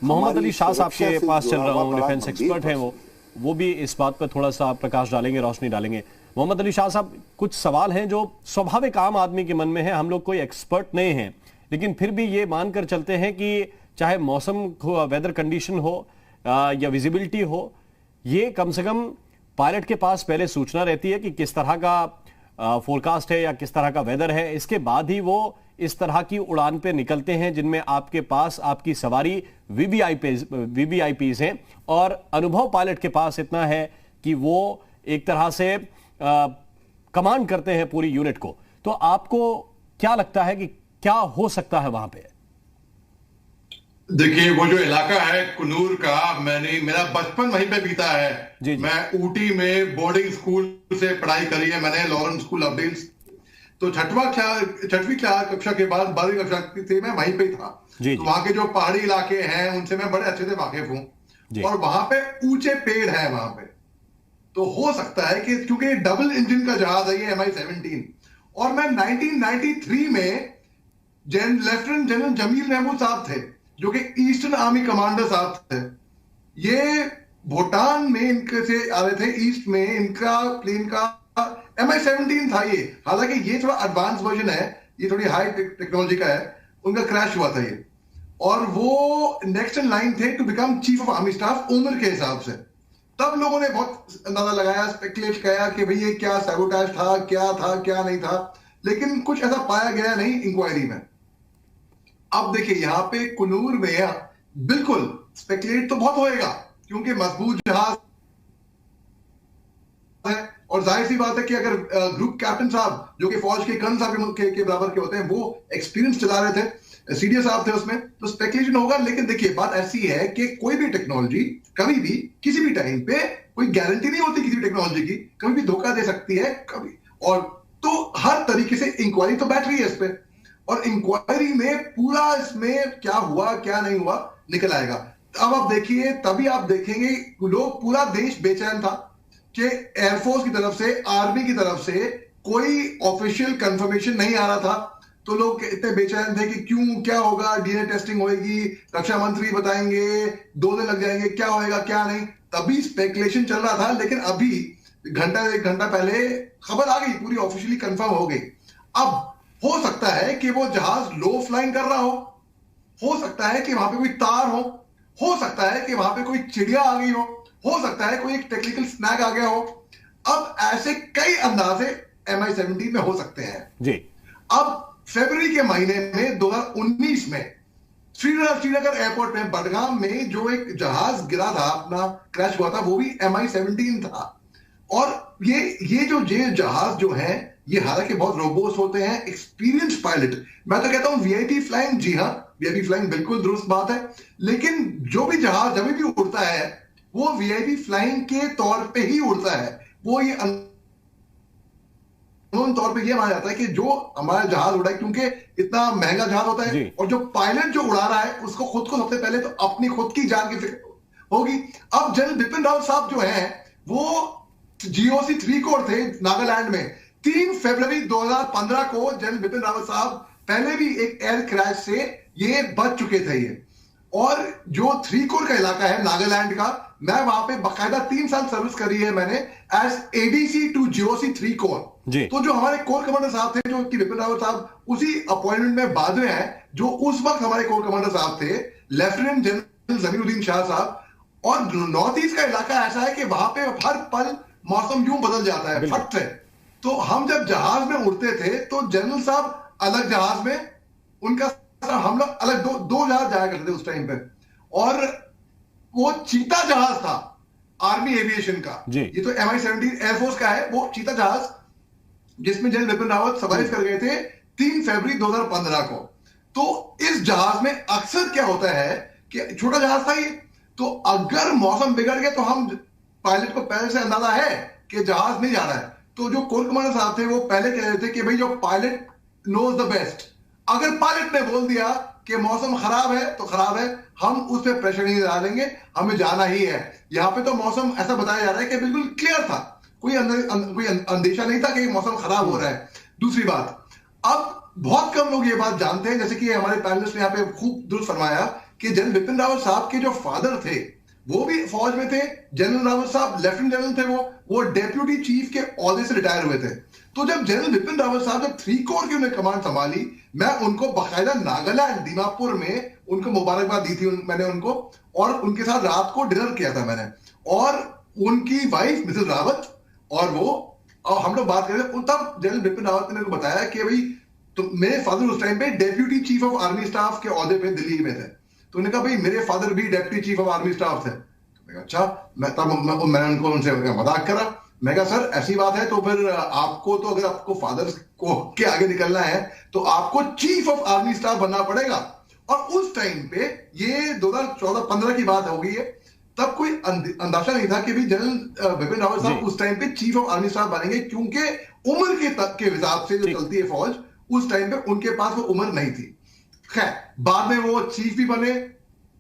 मोहम्मद अली शाह साहब के पास चल रहा हूँ, डिफेंस एक्सपर्ट हैं वो भी इस बात पर थोड़ा सा प्रकाश डालेंगे, रोशनी डालेंगे। मोहम्मद अली शाह साहब, कुछ सवाल हैं जो स्वाभाविक आम आदमी के मन में है, हम लोग कोई एक्सपर्ट नहीं हैं, लेकिन फिर भी ये मानकर चलते हैं कि चाहे मौसम वेदर कंडीशन हो या विजिबिलिटी हो, ये कम से कम पायलट के पास पहले सूचना रहती है कि किस तरह का फोरकास्ट है या किस तरह का वेदर है, इसके बाद ही वो इस तरह की उड़ान पे निकलते हैं जिनमें आपके पास आपकी सवारी वीवीआईपीज हैं, और अनुभव पायलट के पास इतना है कि वो एक तरह से कमांड करते हैं पूरी यूनिट को। तो आपको क्या लगता है कि क्या हो सकता है वहां पे? देखिए, वो जो इलाका है कुन्नूर का, मेरा बचपन वहीं पे बीता है। जी। मैं ऊटी में बोर्डिंग स्कूल से पढ़ाई करी है मैंने, लॉरेंस स्कूल ऑफ डील्स। तो छठवीं कक्षा के बाद 12वीं कक्षा से मैं वहीं पे था। तो वहां के जो पहाड़ी इलाके हैं उनसे मैं बड़े अच्छे से वाकिफ हूँ, और वहां पे ऊंचे पेड़ हैं वहां पे। तो हो सकता है कि क्योंकि डबल इंजन का जहाज है ये MI-17, और मैं 1993 में लेफ्टिनेंट जनरल जमील महमूद साहब थे जो कि ईस्टर्न आर्मी कमांडर साहब थे। ये भूटान में इनके से आ रहे थे, ईस्ट में इनका प्लेन का MI-17 था ये। हालांकि ये थोड़ा एडवांस वर्जन है, ये थोड़ी हाई टेक्नोलॉजी का है। उनका क्रैश हुआ था ये, और वो नेक्स्ट इन लाइन थे to become chief of army staff उम्र के हिसाब से। तब लोगों ने बहुत अंदाजा लगाया, स्पेकुलेट किया कि भाई ये क्या सैबोटाज था, क्या नहीं था, लेकिन कुछ ऐसा पाया गया नहीं इंक्वायरी में। अब देखिए यहाँ पे कुन्नूर में बिल्कुल स्पेकुलेट तो बहुत होएगा क्योंकि मजबूत जहाज है, और जाहिर सी बात है कि अगर ग्रुप कैप्टन साहब जो कि फौज के कर्नल साहब के बराबर के होते हैं, वो एक्सपीरियंस चला रहे थे, सीडीएस साहब थे उसमें, तो स्पेकुलेशन होगा। लेकिन देखिए बात ऐसी है कि कोई भी टेक्नोलॉजी कभी भी किसी भी टाइम पे कोई गारंटी नहीं होती किसी भी टेक्नोलॉजी की, कभी भी धोखा दे सकती है कभी। और तो हर तरीके से इंक्वायरी तो बैठ रही है इस पे, और इंक्वायरी में पूरा इसमें क्या हुआ क्या नहीं हुआ निकल आएगा। अब आप देखिए, तभी आप देखेंगे लोग, पूरा देश बेचैन था कि एयरफोर्स की तरफ से, आर्मी की तरफ से कोई ऑफिशियल कंफर्मेशन नहीं आ रहा था। तो लोग इतने बेचैन थे कि क्यों, क्या होगा, डीएनए टेस्टिंग होगी, रक्षा मंत्री बताएंगे, 2 दिन लग जाएंगे, क्या होएगा क्या नहीं, तभी स्पेकुलेशन चल रहा था। लेकिन अभी एक घंटा पहले खबर आ गई, पूरी ऑफिशियली कंफर्म हो गई। अब हो सकता है कि वो जहाज लो फ्लाइंग कर रहा हो सकता है कि वहां पे कोई तार हो सकता है कि वहां पे कोई चिड़िया आ गई हो सकता है कोई एक टेक्निकल स्नैग आ गया हो। अब ऐसे कई अंदाजे MI-17 में हो सकते हैं जी। अब फरवरी के महीने में 2019 में श्रीनगर एयरपोर्ट में बडगाम में जो एक जहाज गिरा था, अपना क्रैश हुआ था, वो भी MI-17 था। और ये जो जहाज जो है, ये हालांकि बहुत रोबोस्ट होते हैं, एक्सपीरियंस पायलट, मैं तो कहता हूं वीआईपी फ्लाइंग, जी हाँ वीआईपी फ्लाइंग बिल्कुल दुरुस्त बात है, लेकिन जो भी जहाज जब भी उड़ता है वो वीआईपी फ्लाइंग के तौर पे ही उड़ता है। वो ये तौर पे ये माना जाता है कि जो हमारा जहाज उड़ा है, क्योंकि इतना महंगा जहाज होता है, और जो पायलट जो उड़ा रहा है उसको खुद को सबसे पहले तो अपनी खुद की जान की फिक्र होगी। अब जनरल बिपिन रावत साहब जो है वो GOC 3 कोर थे नागालैंड में। 3 फरवरी 2015 को जनरल बिपिन रावत साहब पहले भी एक एयर क्रैश से ये बच चुके थे ये। और जो 3 कोर का इलाका है नागालैंड का, मैं वहां पे बाकायदा 3 साल सर्विस करी है मैंने as ADC to GOC 3 corps. तो जो हमारे कोर कमांडर साहब थे, जो कि बिपिन रावत साहब उसी अपॉइंटमेंट में बाद में है, जो उस वक्त हमारे कोर कमांडर साहब थे लेफ्टिनेंट जनरल जमीरुद्दीन शाह साहब। और नॉर्थ ईस्ट का इलाका ऐसा है कि वहां पे हर पल मौसम यूं बदल जाता है, फट से। तो हम जब जहाज में उड़ते थे तो जनरल साहब अलग जहाज में, उनका हम लोग अलग, दो जहाज जाया करते थे उस टाइम पे। और वो चीता जहाज था आर्मी एविएशन का, ये तो MI-17 एयरफोर्स का है, वो चीता जहाज जिसमें जनरल बिपिन रावत सर्वाइव कर गए थे 3 फरवरी 2015 को। तो इस जहाज में अक्सर क्या होता है कि छोटा जहाज था ये, तो अगर मौसम बिगड़ गया तो हम पायलट को पहले से अंदाजा है कि जहाज नहीं जा रहा है, तो जो कोर कमांडर साहब थे वो पहले कह रहे थे कि भाई जो पायलट नोज द बेस्ट, अगर पायलट ने बोल दिया कि मौसम खराब है तो खराब है, हम उस पर प्रेशर नहीं डालेंगे, हमें जाना ही है। यहाँ पे तो मौसम ऐसा बताया जा रहा है कि बिल्कुल क्लियर था, कोई अंदेशा नहीं था कि मौसम खराब हो रहा है। दूसरी बात, अब बहुत कम लोग ये बात जानते हैं, जैसे कि हमारे पैनलिस्ट ने यहाँ पे खूब दुरुस्त फरमाया कि जनरल बिपिन रावत साहब के जो फादर थे वो भी फौज में थे। जनरल रावत साहब लेफ्टिनेंट जनरल थे, वो डेप्यूटी चीफ के ओहदे से रिटायर हुए थे। तो जब जनरल बिपिन रावत साहब जब 3 कोर की उन्हें कमांड संभाली, मैं उनको बाकायदा नागालैंड दीमापुर में उनको मुबारकबाद दी थी मैंने उनको, और उनके साथ रात को डिनर किया था मैंने, और उनकी वाइफ मिसेस रावत और वो, और हम लोग बात कर रहे थे। तब जनरल बिपिन रावत ने बताया कि भाई तो मेरे फादर उस टाइम पे deputy chief of army staff के ओहदे पे दिल्ली में थे। तो उन्होंने कहा भाई मेरे फादर भी deputy chief of army staff थे। तो अच्छा, मैंने उनको उनसे मजाक करा, मैं कहा सर ऐसी बात है तो फिर आपको तो अगर आपको फादर को के आगे निकलना है तो आपको चीफ ऑफ आर्मी स्टाफ बनना पड़ेगा। और उस टाइम पे ये 2014-15 की बात हो गई है, तब कोई अंदाजा नहीं था कि भी जनरल बिपिन रावत साहब उस टाइम पे चीफ ऑफ आर्मी स्टाफ बनेंगे, क्योंकि उम्र के हिसाब से जो चलती है फौज, उस टाइम पे उनके पास वो उम्र नहीं थी। खैर बाद में वो चीफ भी बने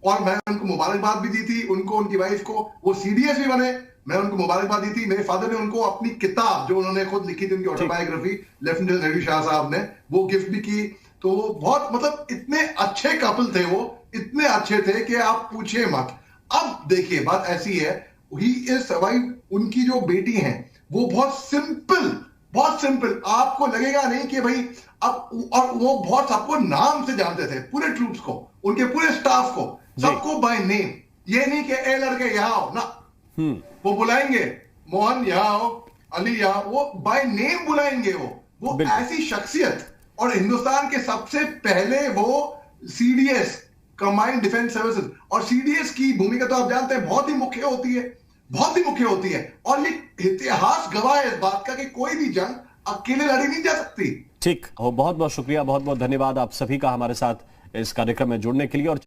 और मैं उनको मुबारकबाद भी दी थी, उनको, उनकी वाइफ को। वो सीडीएस भी बने, मैं उनको मुबारकबाद दी थी। मेरे फादर ने उनको अपनी किताब जो उन्होंने खुद लिखी थी, उनकी ऑटोबायोग्राफी, लेफ्टिनेंट जनरल शाह साहब ने, वो गिफ्ट भी की। तो वो बहुत, मतलब इतने अच्छे कपल थे, वो इतने अच्छे थे कि आप पूछिए मत। अब देखिए बात ऐसी है, ही इज सर्वाइव, उनकी जो बेटी है वो बहुत सिंपल, आपको लगेगा नहीं कि भाई अब, और वो बहुत सबको नाम से जानते थे, पूरे ट्रूप्स को, उनके पूरे स्टाफ को, सबको बाय नेम। ये नहीं कि ए लड़के यहां आओ ना, वो बुलाएंगे मोहन यहां आओ, अली यहां, वो बाय नेम बुलाएंगे। वो ऐसी शख्सियत, और हिंदुस्तान के सबसे पहले वो सीडीएस, कंबाइंड डिफेंस सर्विसेज, और सीडीएस की भूमिका तो आप जानते हैं बहुत ही मुख्य होती है, बहुत ही मुख्य होती है। और ये इतिहास गवाह है इस बात का कि कोई भी जंग अकेले लड़ी नहीं जा सकती। ठीक हो, बहुत बहुत शुक्रिया, बहुत बहुत धन्यवाद आप सभी का हमारे साथ इस कार्यक्रम में जुड़ने के लिए। और